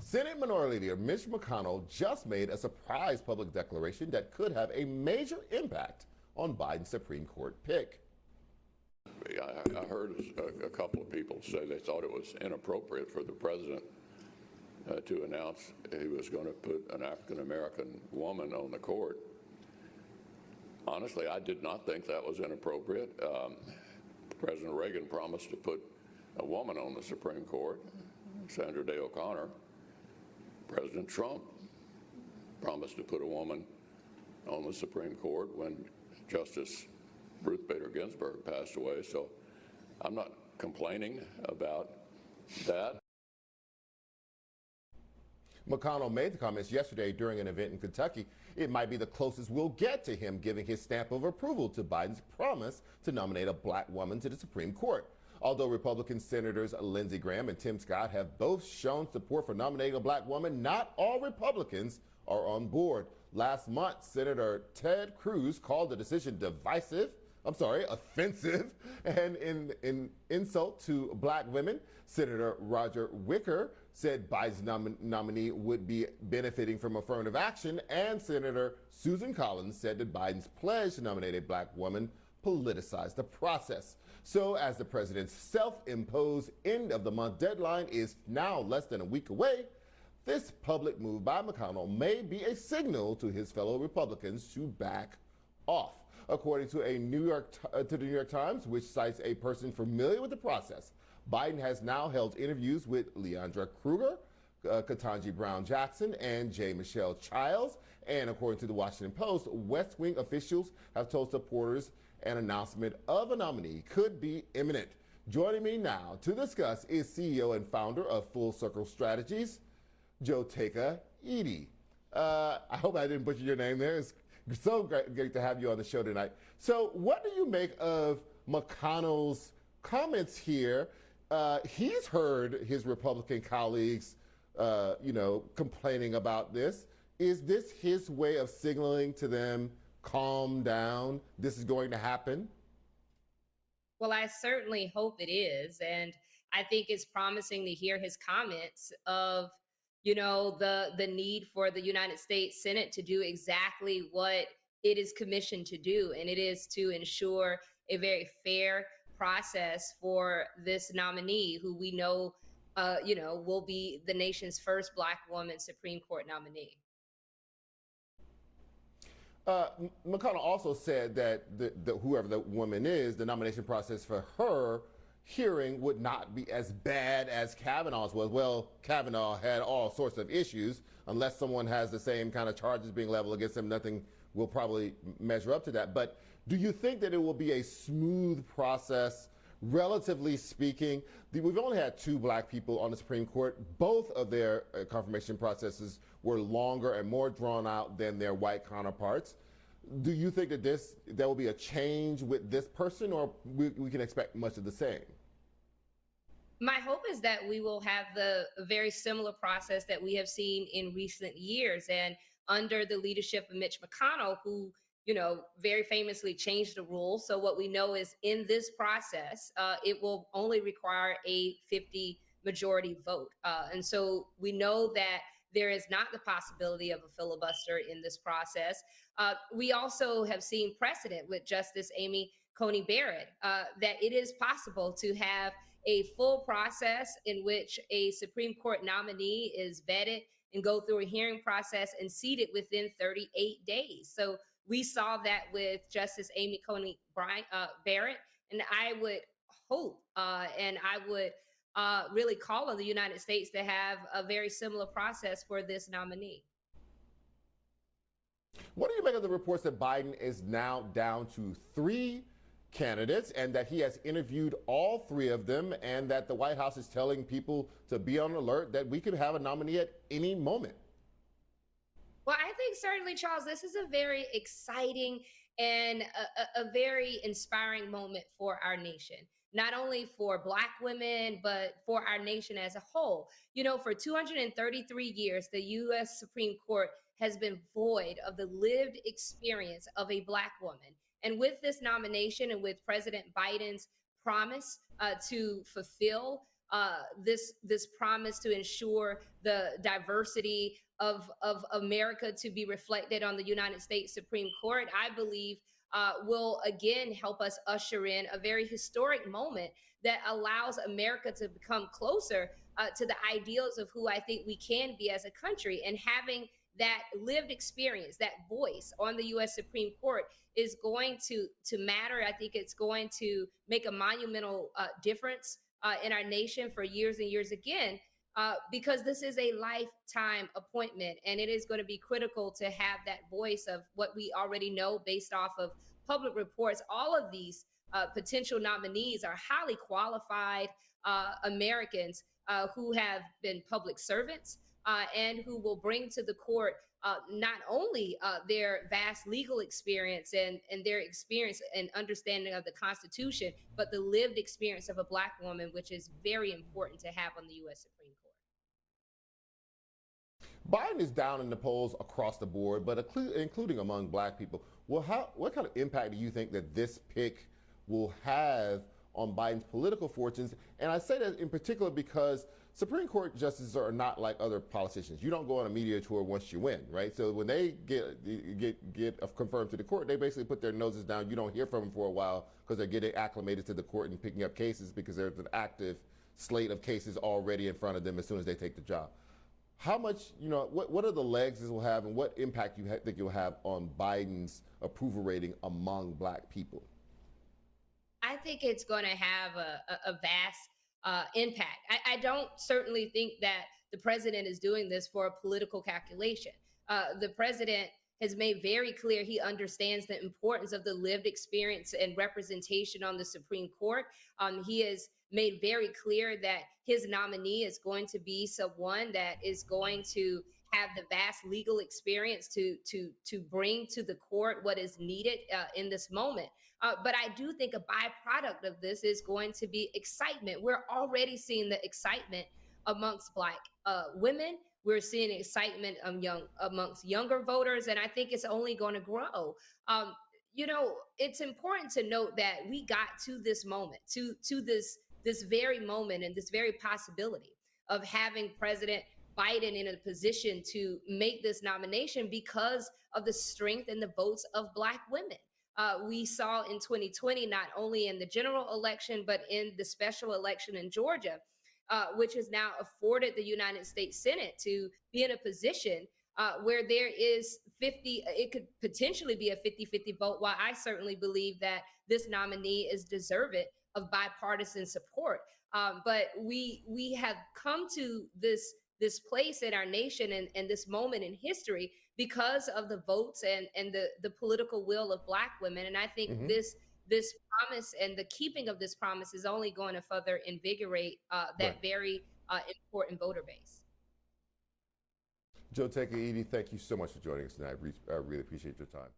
Senate Minority Leader Mitch McConnell just made a surprise public declaration that could have a major impact on Biden's Supreme Court pick. I heard a couple of people say they thought it was inappropriate for the president to announce he was going to put an African-American woman on the court. Honestly, I did not think that was inappropriate. President Reagan promised to put a woman on the Supreme Court, Sandra Day O'Connor. President Trump promised to put a woman on the Supreme Court when Justice Ruth Bader Ginsburg passed away. So I'm not complaining about that. McConnell made the comments yesterday during an event in Kentucky. It might be the closest we'll get to him giving his stamp of approval to Biden's promise to nominate a black woman to the Supreme Court. Although Republican Senators Lindsey Graham and Tim Scott have both shown support for nominating a black woman, not all Republicans are on board. Last month, Senator Ted Cruz called the decision offensive, and in insult to black women. Senator Roger Wicker said Biden's nominee would be benefiting from affirmative action, and Senator Susan Collins said that Biden's pledge to nominate a black woman politicized the process. So as the president's self-imposed end of the month deadline is now less than a week away, this public move by McConnell may be a signal to his fellow Republicans to back off. According to the New York Times, which cites a person familiar with the process, Biden has now held interviews with Leandra Kruger, Ketanji Brown Jackson, and J. Michelle Childs. And according to the Washington Post, West Wing officials have told supporters an announcement of a nominee could be imminent. Joining me now to discuss is CEO and founder of Full Circle Strategies, Jotaka Eaddy. I hope I didn't butcher your name there. It's so great to have you on the show tonight. So what do you make of McConnell's comments here? He's heard his Republican colleagues, complaining about this. Is this his way of signaling to them, calm down, this is going to happen? Well, I certainly hope it is. And I think it's promising to hear his comments of, the need for the United States Senate to do exactly what it is commissioned to do. And it is to ensure a very fair process for this nominee who we know, will be the nation's first black woman Supreme Court nominee. McConnell also said that whoever the woman is, the nomination process for her hearing would not be as bad as Kavanaugh's was. Well, Kavanaugh had all sorts of issues. Unless someone has the same kind of charges being leveled against him, nothing will probably measure up to that. But do you think that it will be a smooth process, relatively speaking? We've only had 2 black people on the Supreme Court. Both of their confirmation processes were longer and more drawn out than their white counterparts. Do you think that there will be a change with this person, or we can expect much of the same? My hope is that we will have the very similar process that we have seen in recent years, and under the leadership of Mitch McConnell, who very famously changed the rules. So what we know is in this process, it will only require a 50 majority vote. And so we know that there is not the possibility of a filibuster in this process. We also have seen precedent with Justice Amy Coney Barrett that it is possible to have a full process in which a Supreme Court nominee is vetted and go through a hearing process and seated within 38 days. So we saw that with Justice Amy Coney Barrett, and I would hope and I would really call on the United States to have a very similar process for this nominee. What do you make of the reports that Biden is now down to 3 candidates and that he has interviewed all 3 of them, and that the White House is telling people to be on alert that we could have a nominee at any moment? Well, I think certainly, Charles, this is a very exciting and a very inspiring moment for our nation. Not only for Black women, but for our nation as a whole. For 233 years, the U.S. Supreme Court has been void of the lived experience of a Black woman. And with this nomination and with President Biden's promise to fulfill this promise to ensure the diversity of America to be reflected on the United States Supreme Court, I believe will again help us usher in a very historic moment that allows America to become closer to the ideals of who I think we can be as a country. And having that lived experience, that voice on the U.S. Supreme Court is going to matter. I think it's going to make a monumental difference in our nation for years and years again, because this is a lifetime appointment, and it is going to be critical to have that voice of what we already know based off of public reports. All of these potential nominees are highly qualified Americans who have been public servants and who will bring to the court not only their vast legal experience and their experience and understanding of the Constitution, but the lived experience of a Black woman, which is very important to have on the U.S. Supreme Court. Biden is down in the polls across the board, but including among Black people. Well, what kind of impact do you think that this pick will have on Biden's political fortunes? And I say that in particular because Supreme Court justices are not like other politicians. You don't go on a media tour once you win, right? So when they get confirmed to the court, they basically put their noses down. You don't hear from them for a while because they're getting acclimated to the court and picking up cases because there's an active slate of cases already in front of them as soon as they take the job. How much, what are the legs this will have, and what impact you think you'll have on Biden's approval rating among Black people? I think it's going to have a vast impact. I don't certainly think that the president is doing this for a political calculation. The president has made very clear he understands the importance of the lived experience and representation on the Supreme Court. He has made very clear that his nominee is going to be someone that is going to have the vast legal experience to bring to the court what is needed in this moment. But I do think a byproduct of this is going to be excitement. We're already seeing the excitement amongst Black women. We're seeing excitement amongst younger voters, and I think it's only going to grow. It's important to note that we got to this moment, to this very moment and this very possibility of having President Biden in a position to make this nomination because of the strength and the votes of Black women. We saw in 2020, not only in the general election, but in the special election in Georgia, which has now afforded the United States Senate to be in a position where there is it could potentially be a 50-50 vote, while I certainly believe that this nominee is deserving of bipartisan support. But we have come to this place in our nation and this moment in history because of the votes and the political will of Black women. And I think this promise and the keeping of this promise is only going to further invigorate that very important voter base. Jotaka Eaddy, thank you so much for joining us tonight. I really appreciate your time.